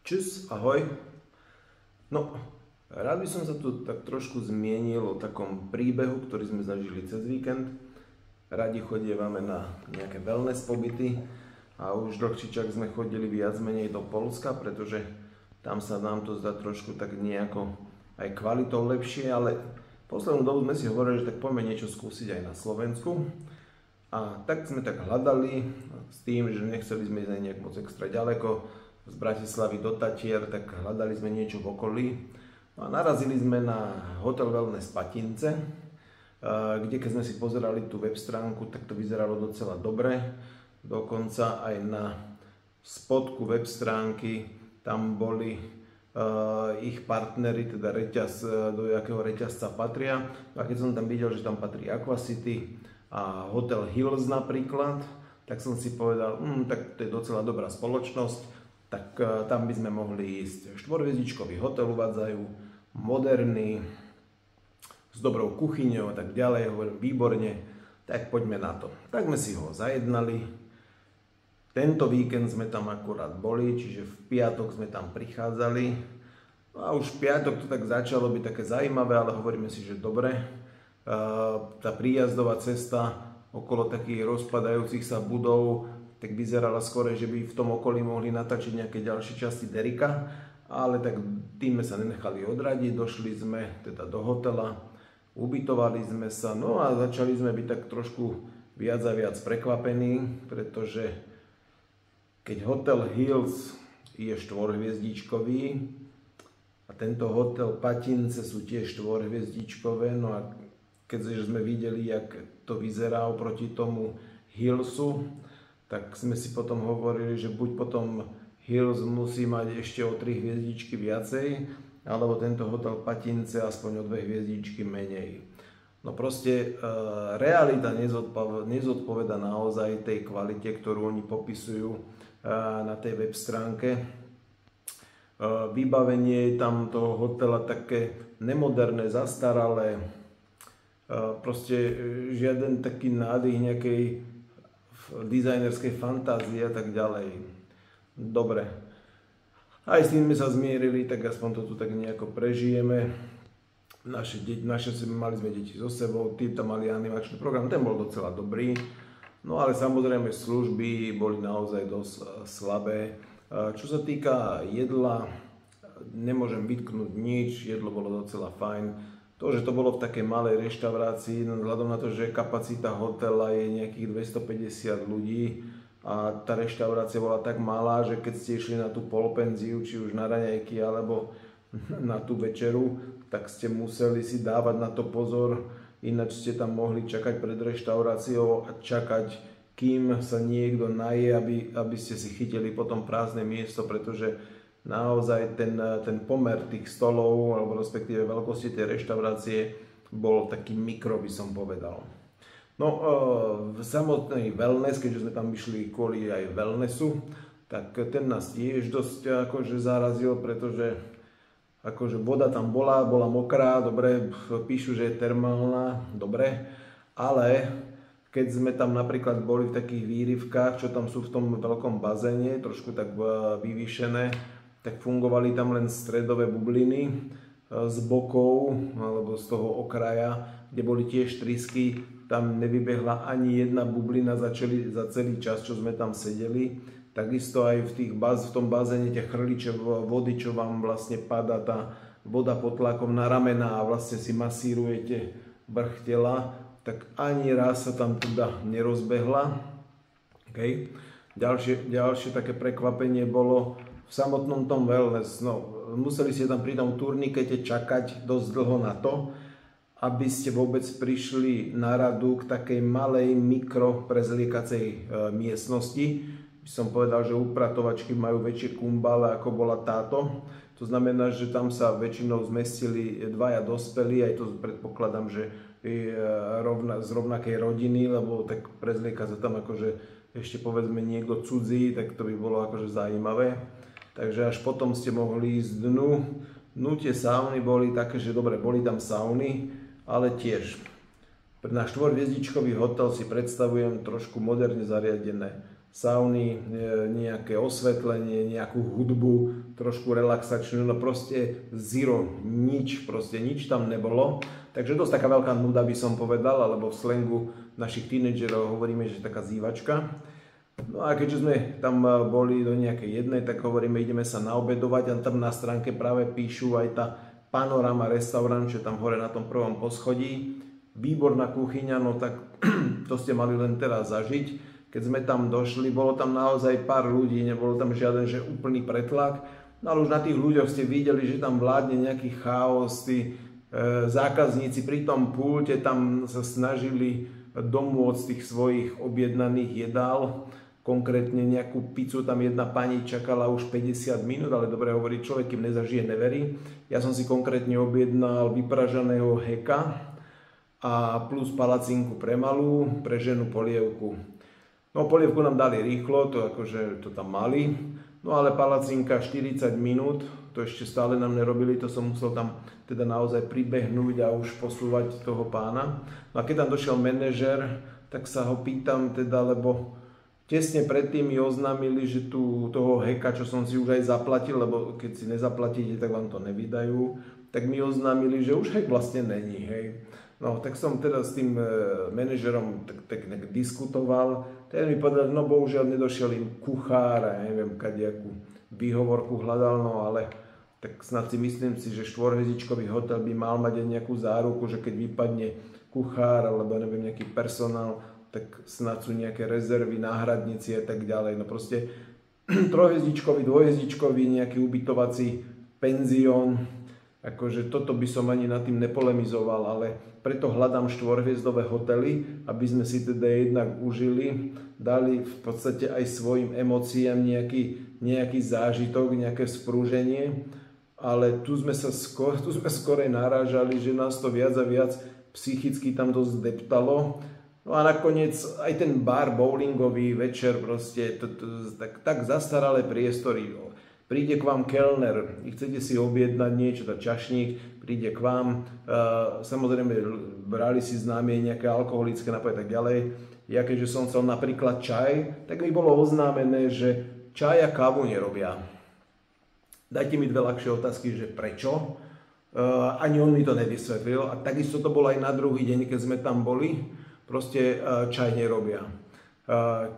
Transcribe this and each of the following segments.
Čus, ahoj. No, rád by som sa tu tak trošku zmienil o takom príbehu, ktorý sme zažili cez víkend. Radi chodievame na nejaké wellness pobyty a už dlhší čas sme chodili viac menej do Poľska, pretože tam sa nám to zdá trošku tak nejako aj kvalitou lepšie, ale poslednú dobu sme si hovorili, že tak poďme niečo skúsiť aj na Slovensku. A tak sme tak hľadali s tým, že nechceli sme ísť aj nejak moc extra ďaleko z Bratislavy do Tatier, tak hľadali sme niečo v okolí. No a narazili sme na Hotel Wellness Patince, kde keď sme si pozerali tú web stránku, tak to vyzeralo docela dobre. Dokonca aj na spodku web stránky tam boli ich partnery, teda do jakého reťazca patria. A keď som tam videl, že tam patrí Aquacity a Hotel Hills napríklad, tak som si povedal, tak to je docela dobrá spoločnosť, tak tam by sme mohli ísť. Štvorhviezdičkový hotel uvádzajú, moderný, s dobrou kuchyňou a tak ďalej, hovorím výborne, tak poďme na to. Tak sme si ho zajednali. Tento víkend sme tam akurát boli, čiže v piatok sme tam prichádzali. A už v piatok to tak začalo byť také zaujímavé, ale hovoríme si, že dobre. Tá príjazdová cesta okolo takých rozpadajúcich sa budov tak vyzerala skôr, že by v tom okolí mohli natačiť nejaké ďalšie časti Derricka, ale tak tým sme sa nenechali odradiť, došli sme teda do hotela, ubytovali sme sa, no a začali sme byť tak trošku viac a viac prekvapení, pretože keď Hotel Hills je štvorhviezdičkový a tento Hotel Patince sú tiež štvorhviezdičkové, no a keďže sme videli, jak to vyzerá oproti tomu Hillsu, tak sme si potom hovorili, že buď potom Hills musí mať ešte o 3 hviezdičky viacej, alebo tento Hotel Patince aspoň o 2 hviezdičky menej. No proste realita nezodpoveda naozaj tej kvalite, ktorú oni popisujú na tej web stránke. Vybavenie tam toho hotela také nemoderné, zastaralé, proste žiaden taký nádych nejakej dizajnerskej fantázie a tak ďalej. Dobre. Aj s tým sme sa zmierili, tak aspoň to tu tak nejako prežijeme. Mali sme deti so sebou, tí tam mali animačný program, ten bol docela dobrý. No ale samozrejme služby boli naozaj dosť slabé. Čo sa týka jedla, nemôžem vytknúť nič, jedlo bolo docela fajn. To, že to bolo v takej malej reštaurácii, vzhľadom na to, že kapacita hotela je nejakých 250 ľudí a tá reštaurácia bola tak malá, že keď ste išli na tú polpenziu, či už na raňajky alebo na tú večeru, tak ste museli si dávať na to pozor, ináč ste tam mohli čakať pred reštauráciou a čakať, kým sa niekto naje, aby ste si chytili potom prázdne miesto, pretože naozaj ten pomer tých stolov, alebo respektíve veľkosti tej reštaurácie bol taký mikro, by som povedal. No, v samotnej wellness, keďže sme tam išli kvôli aj wellnessu, tak ten nás tiež dosť akože zarazil, pretože akože voda tam bola mokrá, dobre, píšu, že je termálna, dobre, ale keď sme tam napríklad boli v takých výrivkách, čo tam sú v tom veľkom bazéne, trošku tak vyvýšené, tak fungovali tam len stredové bubliny z bokov alebo z toho okraja, kde boli tiež trysky. Tam nevybehla ani jedna bublina za celý čas, čo sme tam sedeli. Takisto aj v tom bazéne tie chrliče vody, čo vám vlastne padá tá voda pod tlakom na ramena a vlastne si masírujete vrch tela, tak ani raz sa tam teda nerozbehla. Okay. Ďalšie také prekvapenie bolo v samotnom tom wellness. No, museli ste tam pri tom turnikete čakať dosť dlho na to, aby ste vôbec prišli na radu k takej malej mikro prezliekacej miestnosti. By som povedal, že upratovačky majú väčšie kumbále ako bola táto. To znamená, že tam sa väčšinou zmestili dvaja dospelí, aj to predpokladám, že z rovnakej rodiny, lebo tak prezlieka sa tam akože ešte povedzme niekto cudzí, tak to by bolo akože zaujímavé. Takže až potom ste mohli ísť dnu. Tie sauny boli také, že dobre, boli tam sauny, ale tiež na štvorhviezdičkový hotel si predstavujem trošku moderne zariadené sauny, nejaké osvetlenie, nejakú hudbu, trošku relaxačnú, no proste zero, nič tam nebolo. Takže dosť taká veľká nuda by som povedal, alebo v slangu našich tínedžerov hovoríme, že taká zývačka. No a keďže sme tam boli do nejakej jednej, tak hovoríme, ideme sa naobedovať a tam na stránke práve píšu aj tá Panorama restaurant, čo tam hore na tom prvom poschodí. Výborná kuchyňa, no tak to ste mali len teraz zažiť. Keď sme tam došli, bolo tam naozaj pár ľudí, nebolo tam žiaden, že úplný pretlak. No ale už na tých ľuďoch ste videli, že tam vládne nejaký chaos, tí zákazníci pri tom pulte tam sa snažili domôcť tých svojich objednaných jedál. Konkrétne nejakú pizzu tam jedna pani čakala už 50 minút, ale dobre hovorí človek, kým nezažije, neverí. Ja som si konkrétne objednal vypražaného heka a plus palacinku pre malú, pre ženu polievku. No polievku nám dali rýchlo, to akože to tam mali, no ale palacinka 40 minút, to ešte stále nám nerobili, to som musel tam teda naozaj pribehnúť a už posúvať toho pána. No a keď tam došiel manažer, tak sa ho pýtam teda, lebo tesne predtým mi oznámili, že toho heka, čo som si už aj zaplatil, lebo keď si nezaplatíte, tak vám to nevydajú, tak mi oznámili, že už hek vlastne není, hej. No, tak som teda s tým manažerom tak diskutoval. Ten mi povedal, no bohužiaľ nedošiel im kuchár a neviem, kadejakú výhovorku hľadal, no ale tak snad si myslím si, že štvorhviezdičkový hotel by mal mať aj nejakú záruku, že keď vypadne kuchár alebo neviem, nejaký personál, tak snad sú nejaké rezervy, náhradníci a tak ďalej. No proste trojhviezdičkový, dvojhviezdičkový, nejaký ubytovací penzión, akože toto by som ani nad tým nepolemizoval, ale preto hľadám štvorhviezdové hotely, aby sme si teda jednak užili, dali v podstate aj svojim emóciám nejaký zážitok, nejaké sprúženie, ale tu sme skorej narážali, že nás to viac a viac psychicky tam dosť deptalo. No a nakoniec aj ten bar bowlingový večer proste, tak zastaralé priestory. Príde k vám kelner, chcete si objednať niečo, tá čašník, príde k vám, samozrejme brali si známie nejaké alkoholické nápoje a tak ďalej. Ja keďže som chcel napríklad čaj, tak mi bolo oznámené, že čaj a kávu nerobia. Dajte mi dve ľahšie otázky, že prečo? Ani on mi to nevysvetlil a takisto to bolo aj na druhý deň, keď sme tam boli, proste čaj nerobia.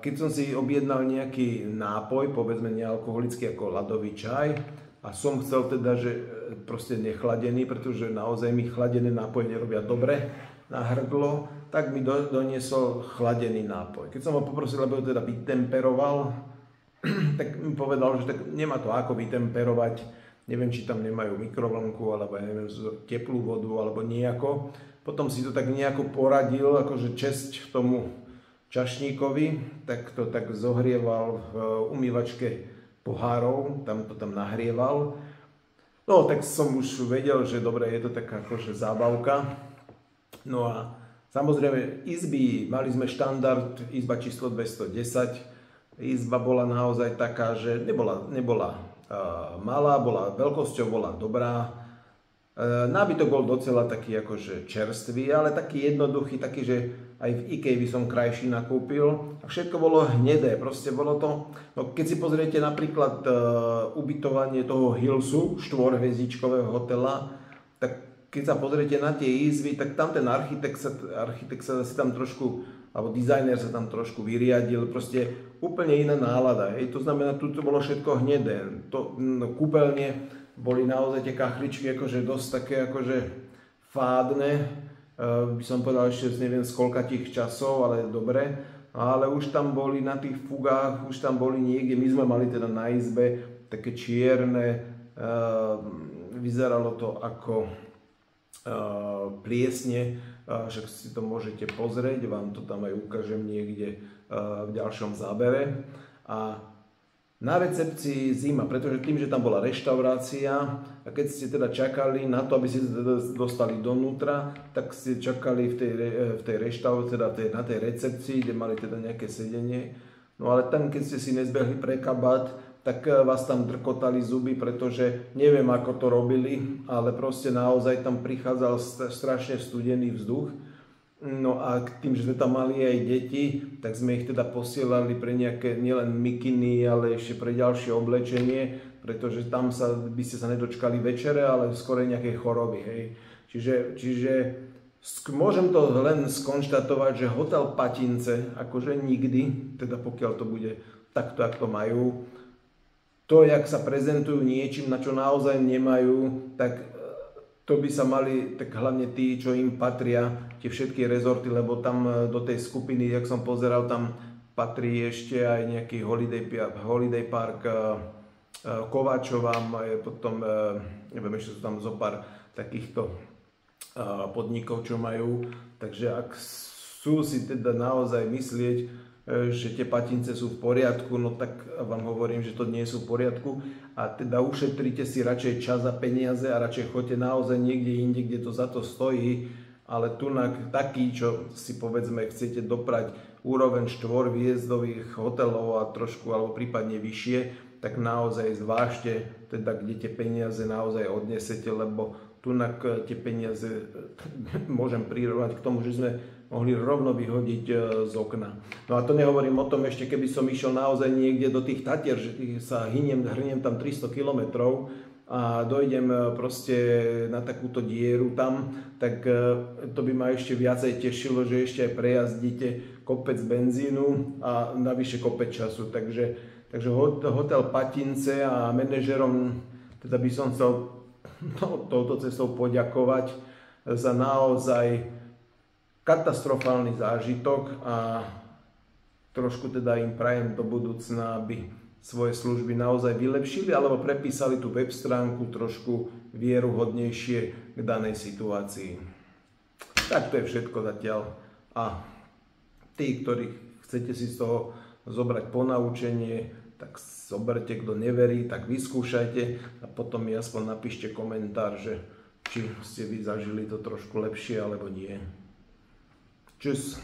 Keď som si objednal nejaký nápoj, povedzme nealkoholický ako ľadový čaj a som chcel teda, že proste nechladený, pretože naozaj mi chladené nápoje nerobia dobre na hrdlo, tak mi doniesol chladený nápoj. Keď som ho poprosil, aby ho teda vytemperoval, tak mi povedal, že tak nemá to ako vytemperovať, neviem, či tam nemajú mikrovlnku, alebo ja neviem, teplú vodu, alebo nejako. Potom si to tak nejako poradil, akože česť tomu čašníkovi, tak to tak zohrieval v umývačke pohárov, tam to tam nahrieval. No tak som už vedel, že dobre, je to taká akože zábavka. No a samozrejme izby, mali sme štandard, izba číslo 210. Izba bola naozaj taká, že nebola malá, bola veľkosťou, bola dobrá. Nábytok bol docela taký akože čerstvý, ale taký jednoduchý, taký, že aj v IKEA by som krajší nakúpil. A všetko bolo hnedé, proste bolo to... No keď si pozriete napríklad ubytovanie toho Hillsu, štvorhviezdičkového hotela, tak keď sa pozriete na tie izby, tak tam ten architekt sa si tam trošku, alebo dizajner sa tam trošku vyriadil, proste úplne iná nálada. Hej. To znamená, tu to bolo všetko hnedé. Kúpeľne boli naozaj tie kachličky akože dosť také akože fádne, by som povedal ešte neviem z koľkatých časov, ale dobre, ale už tam boli na tých fugách, už tam boli niekde, my sme mali teda na izbe také čierne, vyzeralo to ako pliesne, však si to môžete pozrieť, vám to tam aj ukážem niekde v ďalšom zábere. A na recepcii zima, pretože tým, že tam bola reštaurácia a keď ste teda čakali na to, aby ste teda dostali donútra, tak ste čakali v tej reštaurácii, teda na tej recepcii, kde mali teda nejaké sedenie. No ale tam, keď ste si nezbehli pre kabát, tak vás tam drkotali zuby, pretože neviem, ako to robili, ale proste naozaj tam prichádzal strašne studený vzduch. No a tým, že sme tam mali aj deti, tak sme ich teda posielali pre nejaké nielen mikiny, ale ešte pre ďalšie oblečenie, pretože tam by ste sa nedočkali večere, ale skôr nejakej choroby. Hej. Čiže môžem to len skonštatovať, že hotel Patince, akože nikdy, teda pokiaľ to bude takto, ako to majú, to, jak sa prezentujú niečím, na čo naozaj nemajú, tak to by sa mali, tak hlavne tí, čo im patria, tie všetky rezorty, lebo tam do tej skupiny, jak som pozeral, tam patrí ešte aj nejaký Holiday Park Kováčova, potom, neviem, ešte sú tam zopár takýchto podnikov, čo majú. Takže ak sú si teda naozaj myslieť, že tie Patince sú v poriadku, no tak vám hovorím, že to nie sú v poriadku a teda ušetrite si radšej čas a peniaze a radšej choďte naozaj niekde inde, kde to za to stojí, ale tu taký, čo si povedzme chcete doprať úroveň 4-hviezdových hotelov a trošku alebo prípadne vyššie, tak naozaj zvážte teda, kde tie peniaze naozaj odnesete, lebo tunak tie peniaze môžem prirovnať k tomu, že sme mohli rovno vyhodiť z okna. No a to nehovorím o tom ešte, keby som išiel naozaj niekde do tých Tatier, že sa hrniem tam 300 kilometrov a dojdem proste na takúto dieru tam, tak to by ma ešte viacej tešilo, že ešte aj prejazdíte kopec benzínu a navyše kopec času. Takže hotel Patince a manažerom teda by som chcel touto cestou poďakovať za naozaj katastrofálny zážitok a trošku teda im prajem do budúcna, aby svoje služby naozaj vylepšili alebo prepísali tú web stránku trošku vieruhodnejšie k danej situácii. Tak to je všetko zatiaľ a tí, ktorí chcete si z toho zobrať ponaučenie, tak zoberte, kto neverí, tak vyskúšajte a potom mi aspoň napíšte komentár, že či ste vy zažili to trošku lepšie alebo nie. Tschüss.